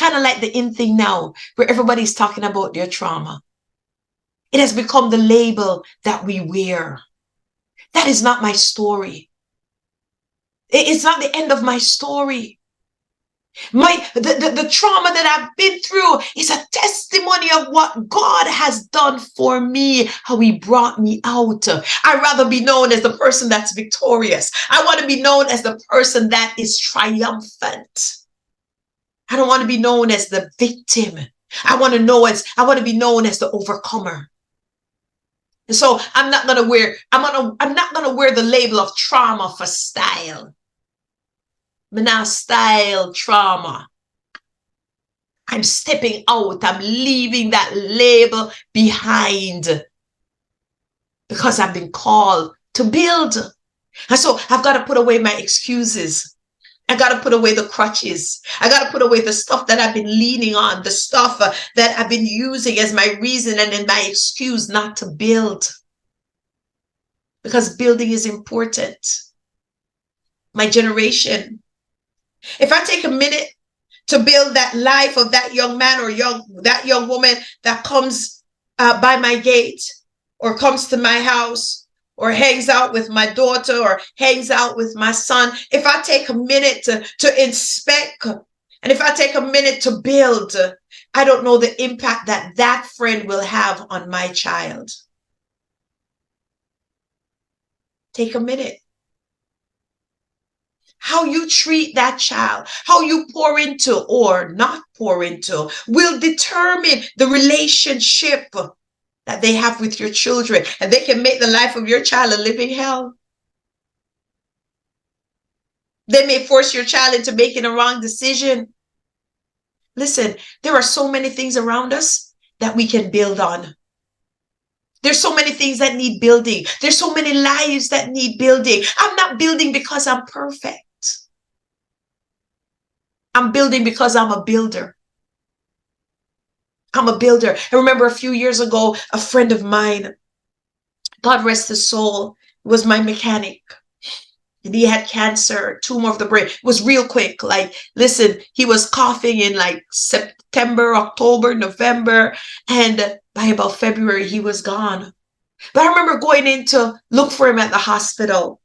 kind of like the in thing now, where everybody's talking about their trauma. It has become the label that we wear. That is not my story. It's not the end of my story. The trauma that I've been through is a testimony of what God has done for me, how he brought me out. I'd rather be known as the person that's victorious. I want to be known as the person that is triumphant. I don't want to be known as the victim. I want to be known as the overcomer. And so I'm not going to wear the label of trauma for style. But now style trauma. I'm stepping out. I'm leaving that label behind because I've been called to build. And so I've got to put away my excuses. I got to put away the crutches. I got to put away the stuff that I've been leaning on, the stuff that I've been using as my reason and in my excuse not to build. Because building is important. My generation. If I take a minute to build that life of that young man or that young woman that comes by my gate or comes to my house or hangs out with my daughter or hangs out with my son, if I take a minute to inspect and if I take a minute to build, I don't know the impact that friend will have on my child. Take a minute. How you treat that child, how you pour into or not pour into will determine the relationship that they have with your children. And they can make the life of your child a living hell. They may force your child into making a wrong decision. Listen, there are so many things around us that we can build on. There's so many things that need building. There's so many lives that need building. I'm not building because I'm perfect. I'm building because I'm a builder. I'm a builder. I remember a few years ago, a friend of mine, God rest his soul, was my mechanic. And he had cancer, tumor of the brain. It was real quick. Like, listen, he was coughing in like September, October, November. And by about February, he was gone. But I remember going in to look for him at the hospital.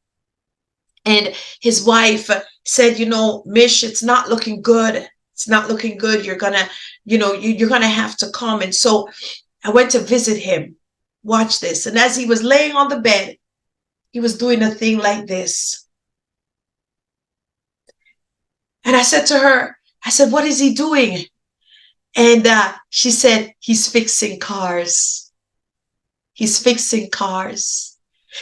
And his wife said, Mish, it's not looking good. It's not looking good. You're going to, you're going to have to come. And so I went to visit him. Watch this. And as he was laying on the bed, he was doing a thing like this. And I said to her, what is he doing? And she said, he's fixing cars. He's fixing cars.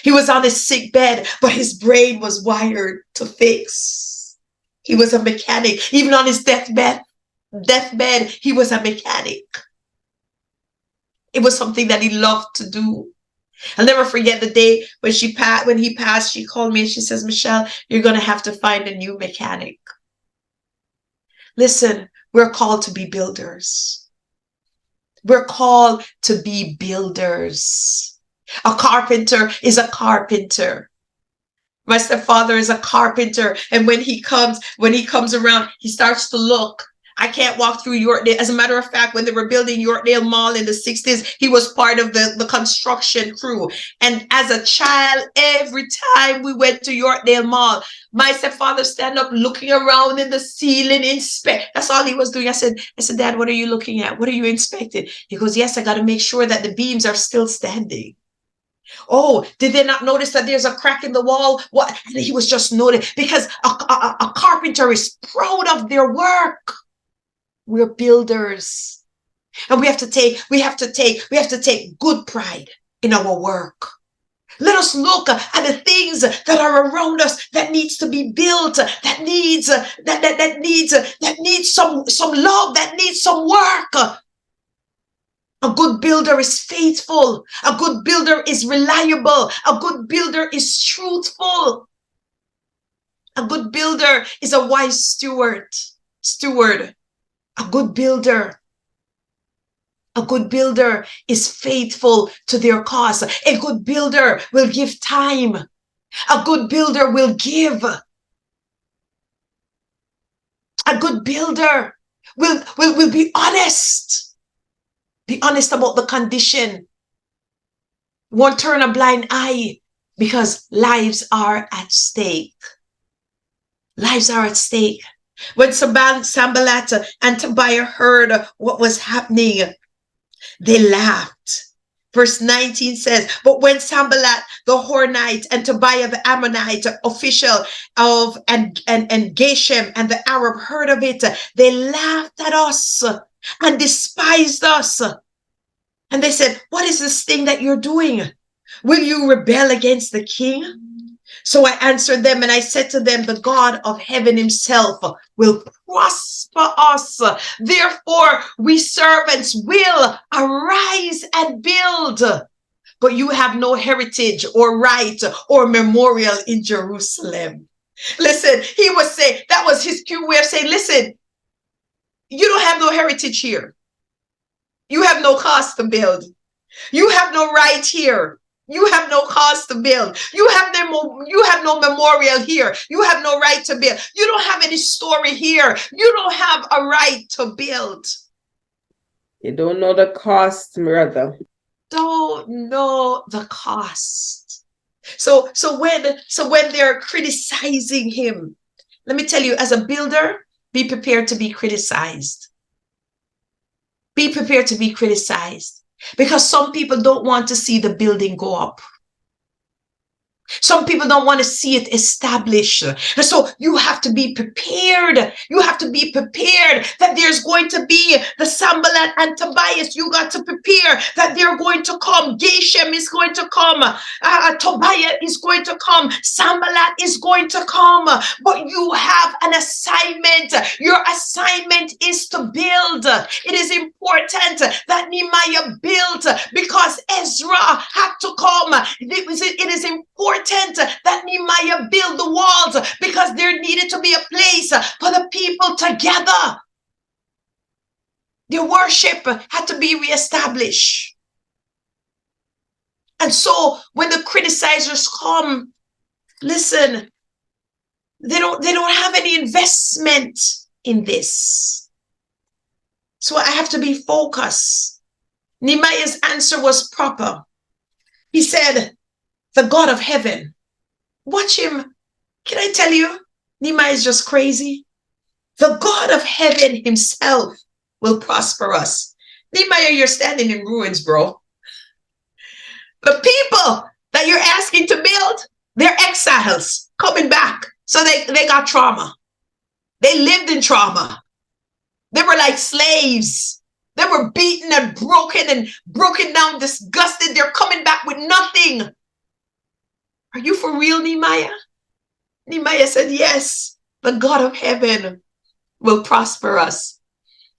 He was on his sick bed, but his brain was wired to fix. He was a mechanic. Even on his deathbed, he was a mechanic. It was something that he loved to do. I'll never forget the day when he passed, she called me and she says, Michelle, you're going to have to find a new mechanic. Listen, we're called to be builders. We're called to be builders. A carpenter is a carpenter. My stepfather is a carpenter. And when he comes around, he starts to look. I can't walk through Yorkdale. As a matter of fact, when they were building Yorkdale Mall in the 60s, he was part of the construction crew. And as a child, every time we went to Yorkdale Mall, my stepfather stand up looking around in the ceiling, inspect. That's all he was doing. I said, Dad, what are you looking at? What are you inspecting? He goes, yes, I got to make sure that the beams are still standing. Oh, did they not notice that there's a crack in the wall? What? And he was just noticing because a carpenter is proud of their work. We're builders. And we have to take good pride in our work. Let us look at the things that are around us that needs to be built, that needs some love, that needs some work. A good builder is faithful. A good builder is reliable. A good builder is truthful. A good builder is a wise steward. A good builder is faithful to their cause. A good builder will give time. A good builder will give. A good builder Will be honest. Be honest about the condition. Won't turn a blind eye because lives are at stake. Lives are at stake. When Sanballat and Tobiah heard what was happening, they laughed. Verse 19 says, but when Sanballat the Horonite and Tobiah the Ammonite official of and Geshem and the Arab heard of it, they laughed at us and despised us. And they said, what is this thing that you're doing? Will you rebel against the king? So I answered them and I said to them, the God of heaven himself will prosper us. Therefore, we servants will arise and build. But you have no heritage or right or memorial in Jerusalem. Listen, he was saying, that was his cue way of saying, listen, you don't have no heritage here. You have no cause to build. You have no right here. You have no cause to build. You have no memorial here. You have no right to build. You don't have any story here. You don't have a right to build. You don't know the cost, brother. Don't know the cost. So when they're criticizing him, let me tell you, as a builder, be prepared to be criticized. Be prepared to be criticized. Because some people don't want to see the building go up. Some people don't want to see it established. And so you have to be prepared. You have to be prepared that there's going to be the Sanballat and Tobias. You got to prepare that they're going to come. Geshem is going to come. Tobiah is going to come. Sanballat is going to come. But you have an assignment. Your assignment is to build. It is important that Nehemiah built because Ezra had to come. It is important that Nehemiah build the walls because there needed to be a place for the people to gather. Their worship had to be reestablished. And so when the criticizers come, listen, they don't have any investment in this. So I have to be focused. Nehemiah's answer was proper. He said, the God of heaven. Watch him. Can I tell you? Nehemiah is just crazy. The God of heaven himself will prosper us. Nehemiah, you're standing in ruins, bro. The people that you're asking to build, they're exiles coming back. So they got trauma. They lived in trauma. They were like slaves. They were beaten and broken down, disgusted. They're coming back with nothing. Are you for real, Nehemiah? Nehemiah said, yes, the God of heaven will prosper us.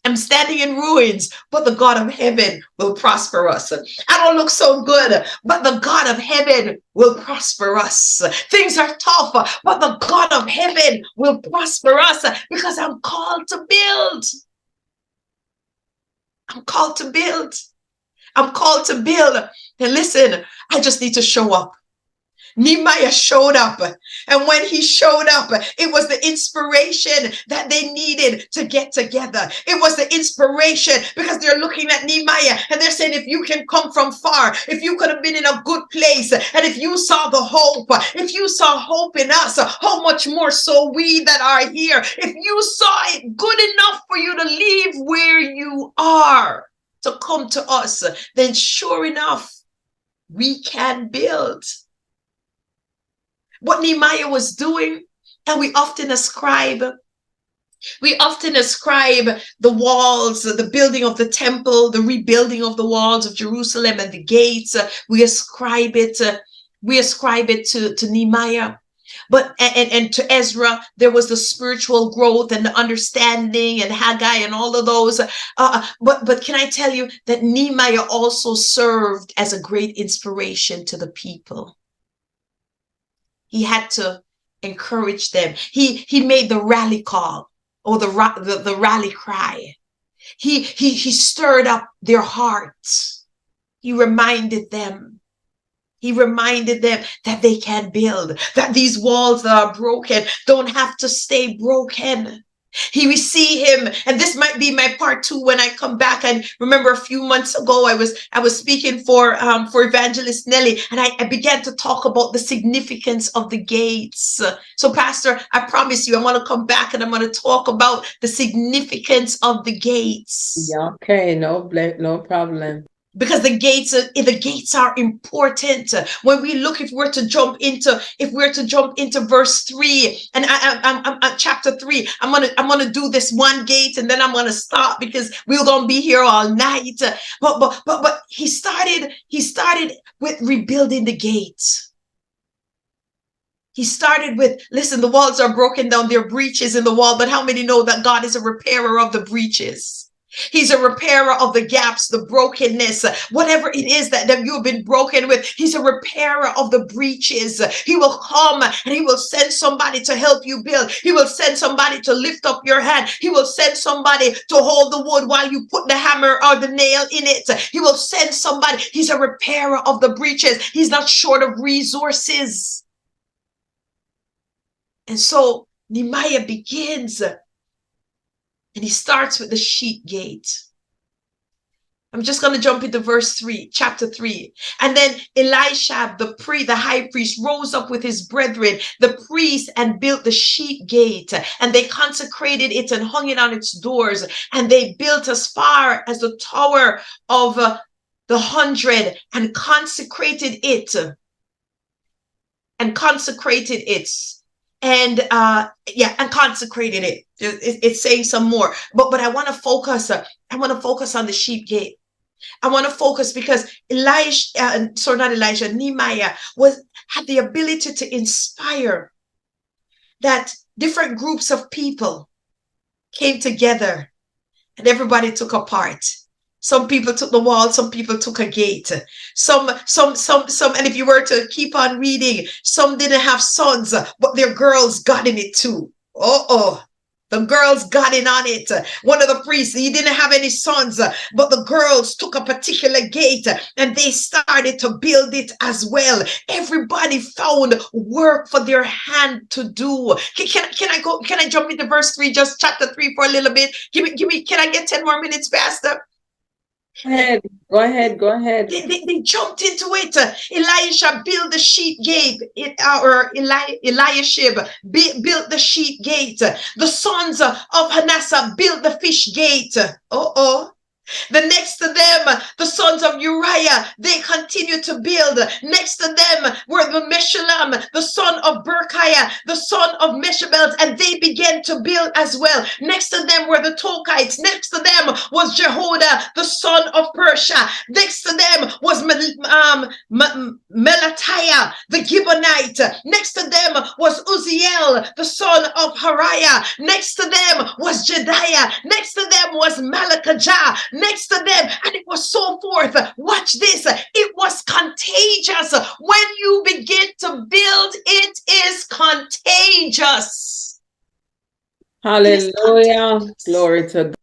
I'm standing in ruins, but the God of heaven will prosper us. I don't look so good, but the God of heaven will prosper us. Things are tough, but the God of heaven will prosper us because I'm called to build. I'm called to build. I'm called to build. And listen, I just need to show up. Nehemiah showed up, and when he showed up, it was the inspiration that they needed to get together. It was the inspiration because they're looking at Nehemiah and they're saying, if you can come from far, if you could have been in a good place, and if you saw the hope, if you saw hope in us, how much more so we that are here. If you saw it good enough for you to leave where you are to come to us, then sure enough, we can build. What Nehemiah was doing, and we often ascribe the walls, the building of the temple, the rebuilding of the walls of Jerusalem and the gates. We ascribe it to Nehemiah. But and to Ezra, there was the spiritual growth and the understanding, and Haggai and all of those. But can I tell you that Nehemiah also served as a great inspiration to the people? He had to encourage them. He made the rally call or the rally cry. He stirred up their hearts. He reminded them that they can build, that these walls that are broken don't have to stay broken. We see him, and this might be my part two when I come back. And remember, a few months ago, I was speaking for Evangelist Nelly, and I began to talk about the significance of the gates. So, Pastor, I promise you, I'm going to come back and I'm going to talk about the significance of the gates. Yeah, okay, no problem. Because the gates are important. When we look, if we're to jump into verse 3, and I'm at chapter 3, I'm gonna do this one gate and then I'm gonna stop because we're gonna be here all night. But he started with rebuilding the gates. He started with, listen, the walls are broken down, there are breaches in the wall, but how many know that God is a repairer of the breaches? He's a repairer of the gaps, the brokenness, whatever it is that you've been broken with. He's a repairer of the breaches. He will come and he will send somebody to help you build. He will send somebody to lift up your hand. He will send somebody to hold the wood while you put the hammer or the nail in it. He will send somebody. He's a repairer of the breaches. He's not short of resources. And so Nehemiah begins. And he starts with the sheep gate. I'm just going to jump into verse 3, chapter 3. And then Elisha, the high priest, rose up with his brethren, the priests, and built the sheep gate. And they consecrated it and hung it on its doors. And they built as far as the tower of the 100 and consecrated it. And consecrated it. And consecrated it. It's saying some more, but I want to focus. I want to focus on the sheep gate. I want to focus because Nehemiah had the ability to inspire that different groups of people came together and everybody took a part. Some people took the wall, some people took a gate. Some, and if you were to keep on reading, some didn't have sons, but their girls got in it too. The girls got in on it. One of the priests, he didn't have any sons, but the girls took a particular gate and they started to build it as well. Everybody found work for their hand to do. Can I jump into verse 3, just chapter 3 for a little bit? Can I get 10 more minutes, Pastor? Go ahead. They jumped into it. Elisha built the sheep gate, Eliashib built the sheep gate. The sons of Hanassah built the fish gate. The next to them, the sons of Uriah, they continued to build. Next to them were the Meshullam, the son of Berkiah, the son of Meshabelt, and they began to build as well. Next to them were the Tokites. Next to them was Jehoda, the son of Persia. Next to them was Melatiah, the Gibeonite. Next to them was Uzziel, the son of Hariah. Next to them was Jediah. Next to them was Malachijah. Next to them, and it was so forth. Watch this. It was contagious. When you begin to build, it is contagious. Hallelujah. Glory to God.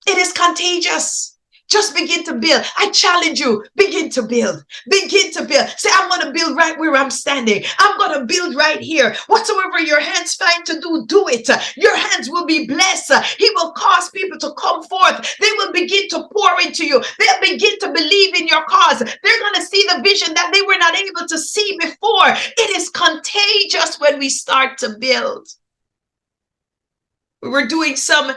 It is contagious. Just begin to build. I challenge you, begin to build. Begin to build. Say, I'm going to build right where I'm standing. I'm going to build right here. Whatsoever your hands find to do, do it. Your hands will be blessed. He will cause people to come forth. They will begin to pour into you. They'll begin to believe in your cause. They're going to see the vision that they were not able to see before. It is contagious when we start to build. We were doing some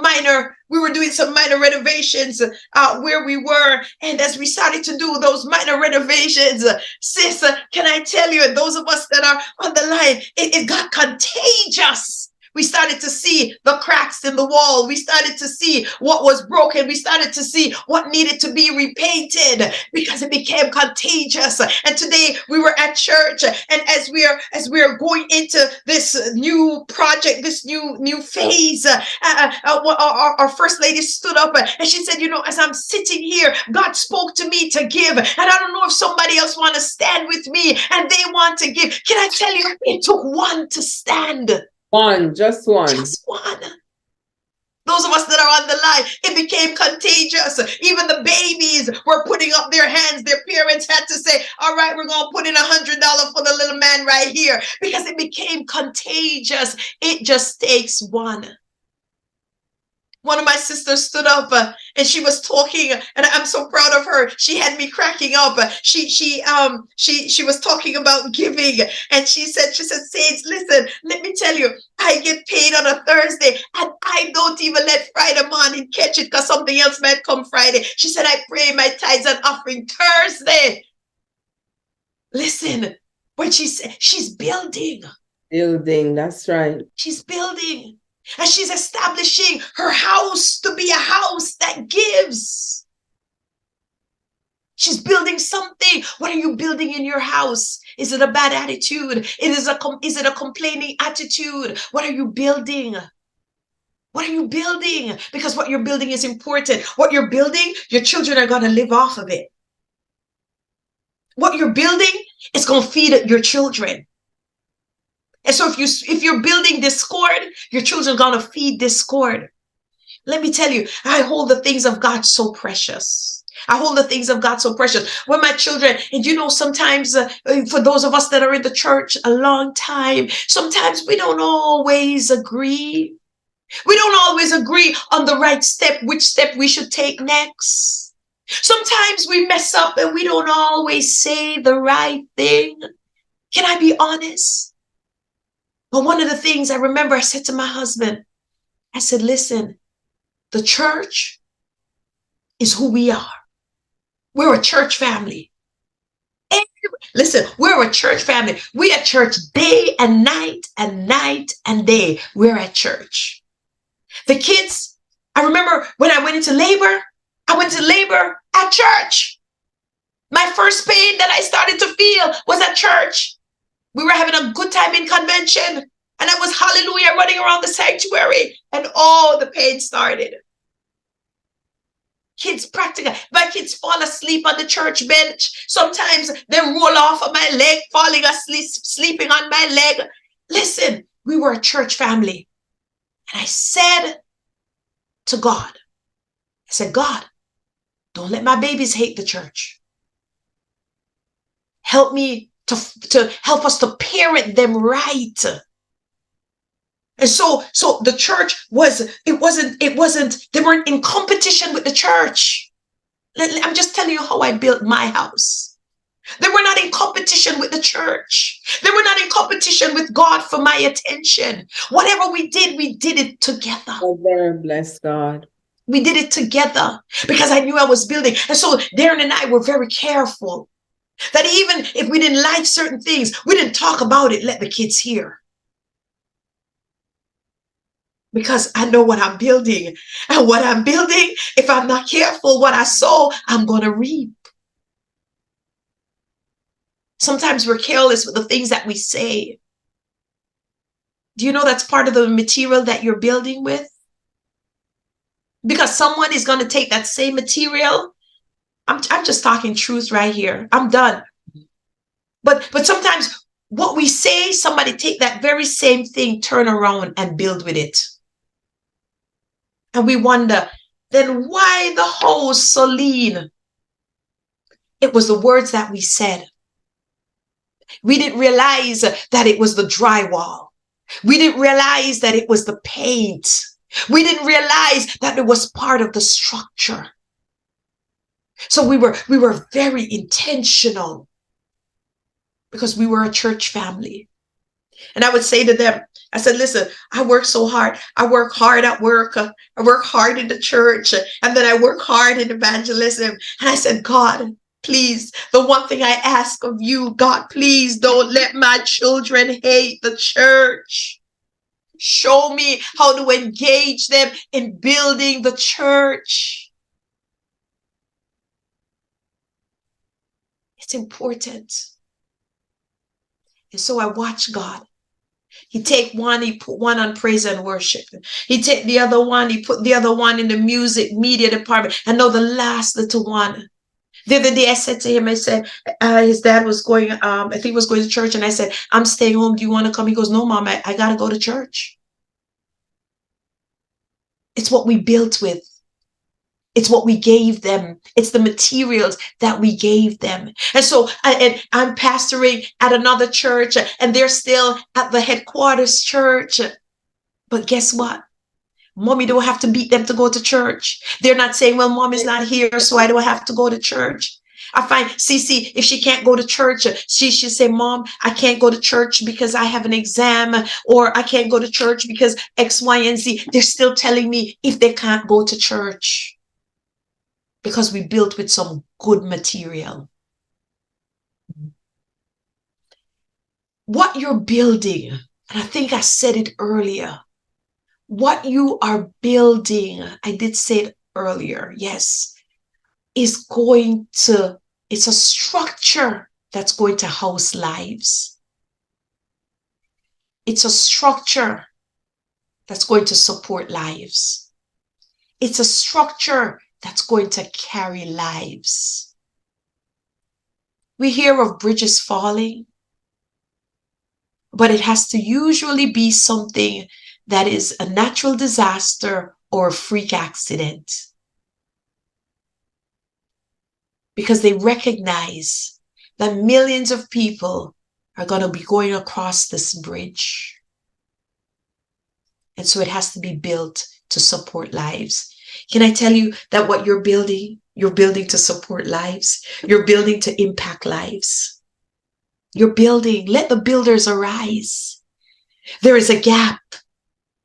minor renovations where we were, and as we started to do those minor renovations, sis, can I tell you, and those of us that are on the line, it got contagious. We started to see the cracks in the wall. We started to see what was broken. We started to see what needed to be repainted because it became contagious. And today we were at church, and as we are going into this new project, this new phase, our first lady stood up and she said, you know, as I'm sitting here, God spoke to me to give, and I don't know if somebody else want to stand with me and they want to give. Can I tell you, it took one to stand. Just one. Just one. Those of us that are on the line, it became contagious. Even the babies were putting up their hands. Their parents had to say, all right, we're going to put in $100 for the little man right here, because it became contagious. It just takes one. One of my sisters stood up and she was talking, and I'm so proud of her. She had me cracking up. She was talking about giving, and she said, Saints, listen, let me tell you, I get paid on a Thursday, and I don't even let Friday morning catch it because something else might come Friday. She said, I pray my tithes and offering Thursday. Listen, when she said she's building. Building, that's right. She's building. And she's establishing her house to be a house that gives. She's building something. What are you building in your house? Is it a bad attitude? Is it a complaining attitude? What are you building? What are you building? Because what you're building is important. What you're building, your children are going to live off of it. What you're building is going to feed your children. And so if you're building discord, your children are going to feed discord. Let me tell you, I hold the things of God so precious. I hold the things of God so precious. When my children, and you know, sometimes for those of us that are in the church a long time, sometimes we don't always agree. We don't always agree on the right step, which step we should take next. Sometimes we mess up and we don't always say the right thing. Can I be honest? But one of the things I remember I said to my husband, I said, listen, the church is who we are. We're a church family. Listen, we're a church family. We at church day and night and night and day. We're at church. The kids, I remember when I went into labor, I went to labor at church. My first pain that I started to feel was at church. We were having a good time in convention, and I was, hallelujah, running around the sanctuary, and all the pain started. Kids practical. My kids fall asleep on the church bench. Sometimes they roll off of my leg, falling asleep, sleeping on my leg. Listen, we were a church family. And I said to God, I said, God, don't let my babies hate the church. Help me to help us to parent them right. And so the church they weren't in competition with the church. I'm just telling you how I built my house. They were not in competition with the church. They were not in competition with God for my attention. Whatever we did it together. Oh, very bless God. We did it together because I knew I was building. And so Darren and I were very careful that even if we didn't like certain things, we didn't talk about it, let the kids hear. Because I know what I'm building. And what I'm building, if I'm not careful, what I sow, I'm going to reap. Sometimes we're careless with the things that we say. Do you know that's part of the material that you're building with? Because someone is going to take that same material. I'm just talking truth right here. I'm done. But sometimes what we say, somebody take that very same thing, turn around and build with it. And we wonder, then why the house so lean? It was the words that we said. We didn't realize that it was the drywall. We didn't realize that it was the paint. We didn't realize that it was part of the structure. So we were very intentional because we were a church family. And I would say to them, I said, listen, I work so hard. I work hard at work. I work hard in the church. And then I work hard in evangelism. And I said, God, please, the one thing I ask of you, God, please don't let my children hate the church. Show me how to engage them in building the church. It's important. And so I watch God. He take one, he put one on praise and worship. He take the other one, he put the other one in the music media department. And now the last little one. The other day I said to him, I said, his dad was going, I think he was going to church. And I said, I'm staying home. Do you want to come? He goes, no, Mom, I got to go to church. It's what we built with. It's what we gave them. It's the materials that we gave them. And so I'm pastoring at another church, and they're still at the headquarters church. But guess what? Mommy don't have to beat them to go to church. They're not saying, well, mom is not here, so I don't have to go to church. I find Cece, if she can't go to church, she should say, Mom, I can't go to church because I have an exam, or I can't go to church because X, Y, and Z. They're still telling me if they can't go to church because we built with some good material. What you're building, and I think I said it earlier, what you are building, I did say it earlier, yes, is going to, it's a structure that's going to house lives. It's a structure that's going to support lives. It's a structure that's going to carry lives. We hear of bridges falling, but it has to usually be something that is a natural disaster or a freak accident. Because they recognize that millions of people are going to be going across this bridge. And so it has to be built to support lives. Can I tell you that what you're building to support lives. You're building to impact lives. You're building, let the builders arise. There is a gap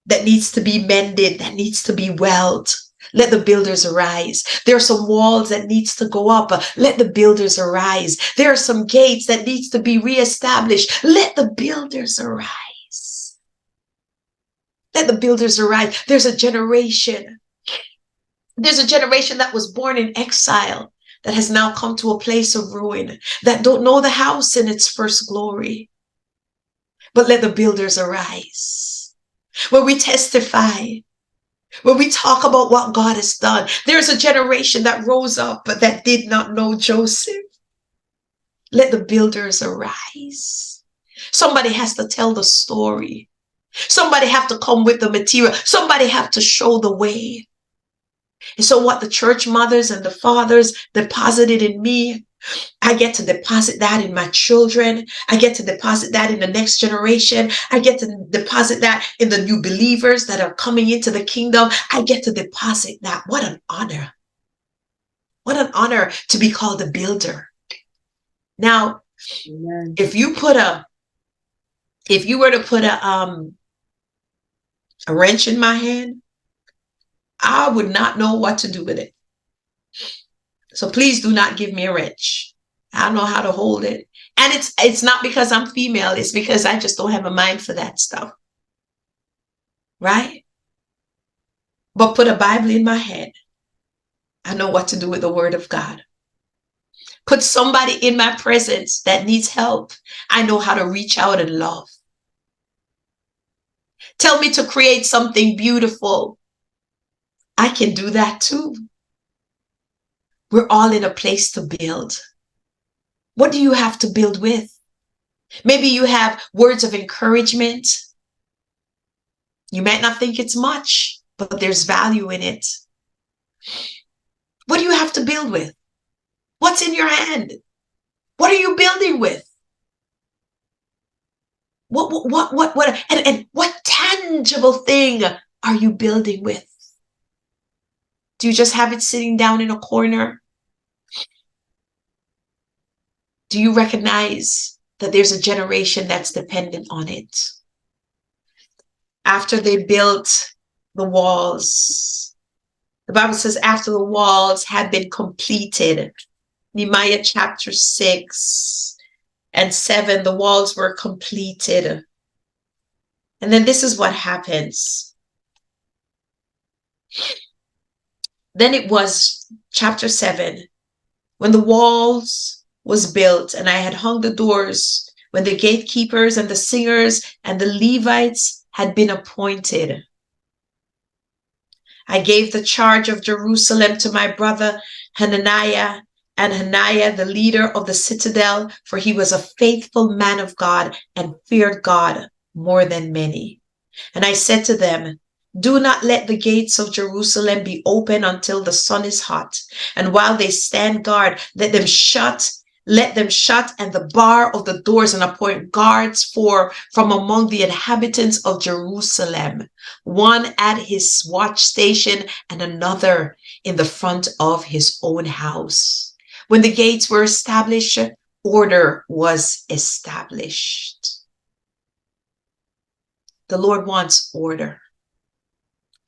that needs to be mended, that needs to be welded. Let the builders arise. There are some walls that needs to go up. Let the builders arise. There are some gates that needs to be reestablished. Let the builders arise. Let the builders arise. There's a generation. There's a generation that was born in exile that has now come to a place of ruin, that don't know the house in its first glory. But let the builders arise. When we testify, when we talk about what God has done, there's a generation that rose up but that did not know Joseph. Let the builders arise. Somebody has to tell the story. Somebody have to come with the material. Somebody have to show the way. And so what the church mothers and the fathers deposited in me, I get to deposit that in my children. I get to deposit that in the next generation. I get to deposit that in the new believers that are coming into the kingdom. I get to deposit that. What an honor. What an honor to be called a builder. Now, amen. If you were to put a wrench in my hand, I would not know what to do with it. So please do not give me a wrench. I don't know how to hold it. And it's not because I'm female. It's because I just don't have a mind for that stuff. Right? But put a Bible in my hand. I know what to do with the word of God. Put somebody in my presence that needs help. I know how to reach out and love. Tell me to create something beautiful. I can do that too. We're all in a place to build. What do you have to build with? Maybe you have words of encouragement. You might not think it's much, but there's value in it. What do you have to build with? What's in your hand? What are you building with? And what tangible thing are you building with? Do you just have it sitting down in a corner? Do you recognize that there's a generation that's dependent on it? After they built the walls, the Bible says after the walls had been completed, Nehemiah chapter 6 and 7, the walls were completed. And then this is what happens. Then it was chapter 7, when the walls was built and I had hung the doors, when the gatekeepers and the singers and the Levites had been appointed. I gave the charge of Jerusalem to my brother Hananiah, and Hananiah, the leader of the citadel, for he was a faithful man of God and feared God more than many. And I said to them, Do not let the gates of Jerusalem be open until the sun is hot. And while they stand guard, let them shut, and the bar of the doors, and appoint guards from among the inhabitants of Jerusalem, one at his watch station and another in the front of his own house. When the gates were established, order was established. The Lord wants order.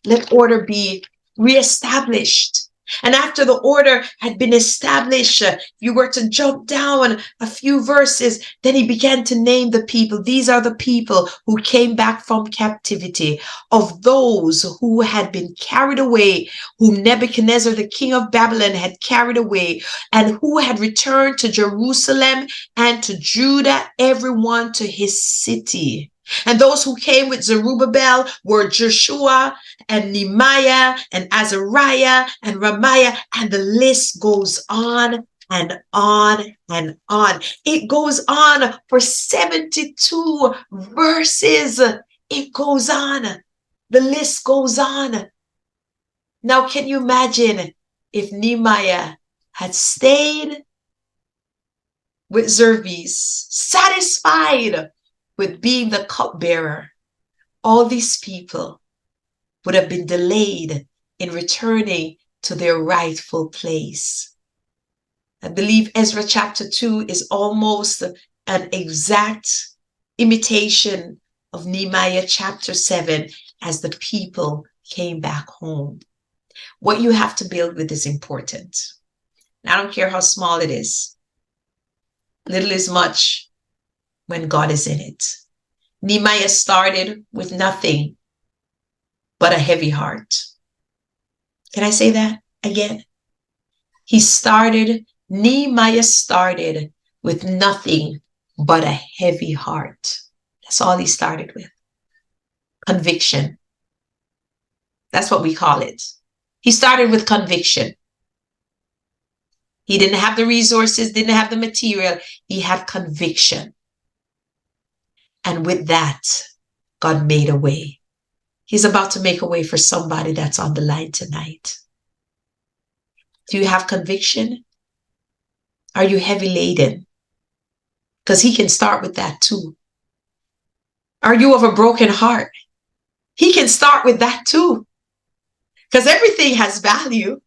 Let order be reestablished. And after the order had been established, if you were to jump down a few verses, then he began to name the people. These are the people who came back from captivity, of those who had been carried away, whom Nebuchadnezzar, the king of Babylon, had carried away, and who had returned to Jerusalem and to Judah, everyone to his city. And those who came with Zerubbabel were Joshua and Nehemiah and Azariah and Ramiah, and the list goes on and on and on. It goes on for 72 verses. It goes on. The list goes on. Now, can you imagine if Nehemiah had stayed with Xerxes, satisfied with being the cupbearer? All these people would have been delayed in returning to their rightful place. I believe Ezra chapter 2 is almost an exact imitation of Nehemiah chapter 7 as the people came back home. What you have to build with is important. I don't care how small it is. Little is much when God is in it. Nehemiah started with nothing but a heavy heart. Can I say that again? Nehemiah started with nothing but a heavy heart. That's all he started with. Conviction. That's what we call it. He started with conviction. He didn't have the resources, didn't have the material. He had conviction. And with that, God made a way. He's about to make a way for somebody that's on the line tonight. Do you have conviction? Are you heavy laden? Because he can start with that too. Are you of a broken heart? He can start with that too. Because everything has value.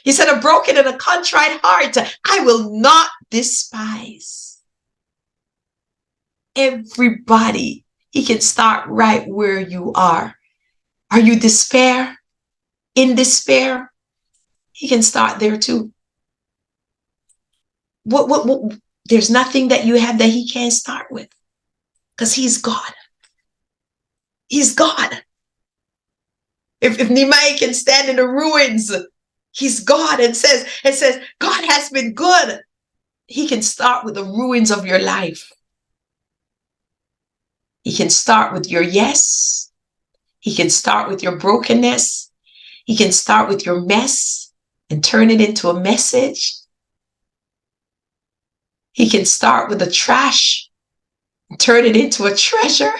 He said, a broken and a contrite heart, I will not despise. Everybody, he can start right where you are. Are you in despair? He can start there too. What? There's nothing that you have that he can't start with, because he's God. He's God. If Nehemiah can stand in the ruins, he's God, and says, God has been good. He can start with the ruins of your life. He can start with your yes. He can start with your brokenness. He can start with your mess and turn it into a message. He can start with the trash and turn it into a treasure.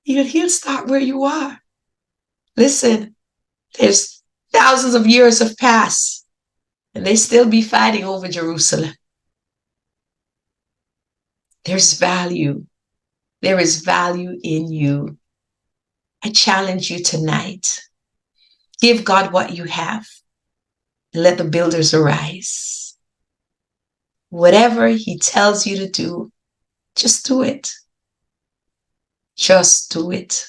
He'll start where you are. Listen, there's thousands of years have passed, and they still be fighting over Jerusalem. There's value. There is value in you. I challenge you tonight. Give God what you have and let the builders arise. Whatever he tells you to do, just do it. Just do it.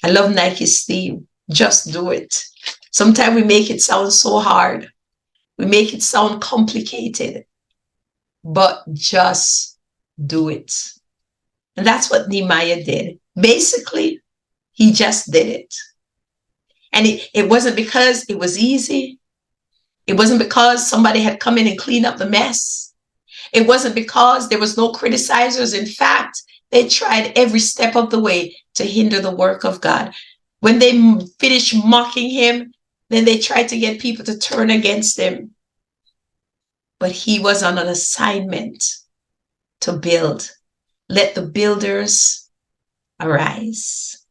I love Nike's theme. Just do it. Sometimes we make it sound so hard. We make it sound complicated. But just do it. And that's what Nehemiah did. Basically, he just did it. And it wasn't because it was easy. It wasn't because somebody had come in and cleaned up the mess. It wasn't because there was no criticizers. In fact, they tried every step of the way to hinder the work of God. When they finished mocking him, then they tried to get people to turn against him. But he was on an assignment to build. Let the builders arise.